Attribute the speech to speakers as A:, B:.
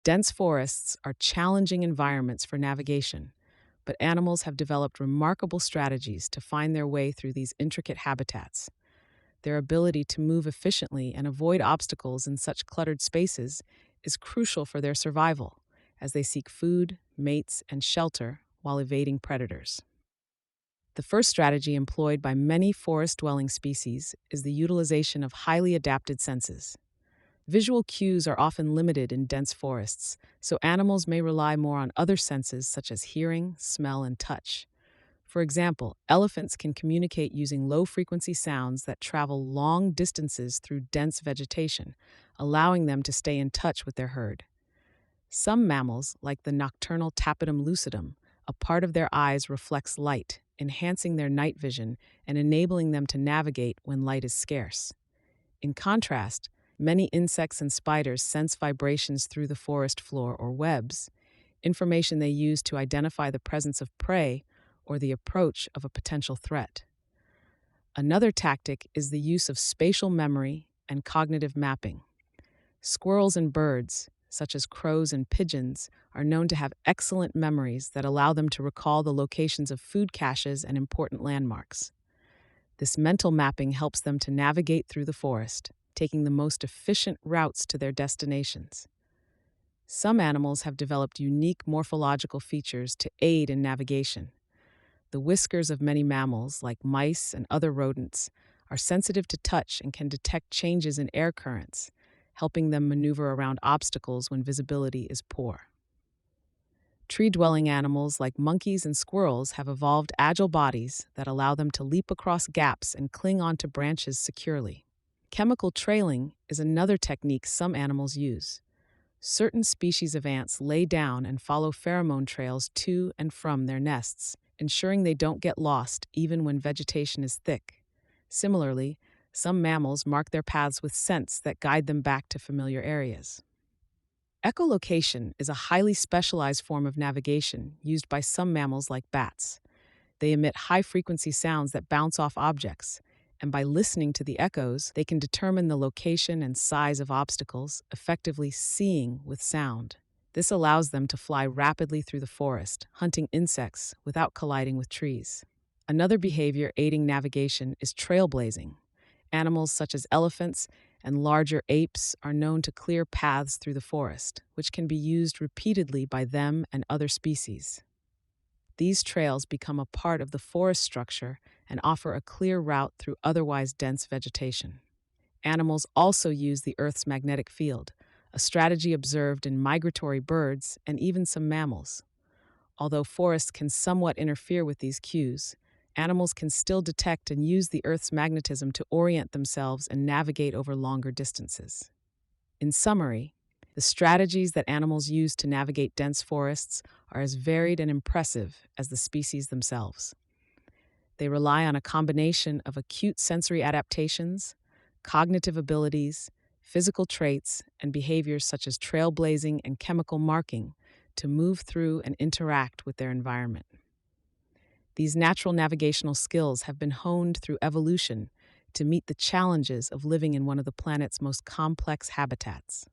A: Dense forests are challenging environments for navigation, but animals have developed remarkable strategies to find their way through these intricate habitats. Their ability to move efficiently and avoid obstacles in such cluttered spaces is crucial for their survival, as they seek food, mates, and shelter while evading predators. The first strategy employed by many forest dwelling species is the utilization of highly adapted senses. Visual cues are often limited in dense forests, so animals may rely more on other senses such as hearing, smell, and touch. For example, elephants can communicate using low frequency sounds that travel long distances through dense vegetation, allowing them to stay in touch with their herd. Some mammals, like the nocturnal tapetum lucidum, a part of their eyes reflects light, enhancing their night vision and enabling them to navigate when light is scarce. In contrast, many insects and spiders sense vibrations through the forest floor or webs, information they use to identify the presence of prey or the approach of a potential threat. Another tactic is the use of spatial memory and cognitive mapping. Squirrels and birds, such as crows and pigeons, are known to have excellent memories that allow them to recall the locations of food caches and important landmarks. This mental mapping helps them to navigate through the forest, taking the most efficient routes to their destinations. Some animals have developed unique morphological features to aid in navigation. The whiskers of many mammals, like mice and other rodents, are sensitive to touch and can detect changes in air currents, helping them maneuver around obstacles when visibility is poor. Tree-dwelling animals like monkeys and squirrels have evolved agile bodies that allow them to leap across gaps and cling onto branches securely. Chemical trailing is another technique some animals use. Certain species of ants lay down and follow pheromone trails to and from their nests, ensuring they don't get lost even when vegetation is thick. Similarly, some mammals mark their paths with scents that guide them back to familiar areas. Echolocation is a highly specialized form of navigation used by some mammals like bats. They emit high-frequency sounds that bounce off objects, and by listening to the echoes, they can determine the location and size of obstacles, effectively seeing with sound. This allows them to fly rapidly through the forest, hunting insects without colliding with trees. Another behavior aiding navigation is trailblazing. Animals such as elephants and larger apes are known to clear paths through the forest, which can be used repeatedly by them and other species. These trails become a part of the forest structure and offer a clear route through otherwise dense vegetation. Animals also use the Earth's magnetic field, a strategy observed in migratory birds and even some mammals. Although forests can somewhat interfere with these cues, animals can still detect and use the Earth's magnetism to orient themselves and navigate over longer distances. In summary, the strategies that animals use to navigate dense forests are as varied and impressive as the species themselves. They rely on a combination of acute sensory adaptations, cognitive abilities, physical traits, and behaviors such as trailblazing and chemical marking to move through and interact with their environment. These natural navigational skills have been honed through evolution to meet the challenges of living in one of the planet's most complex habitats.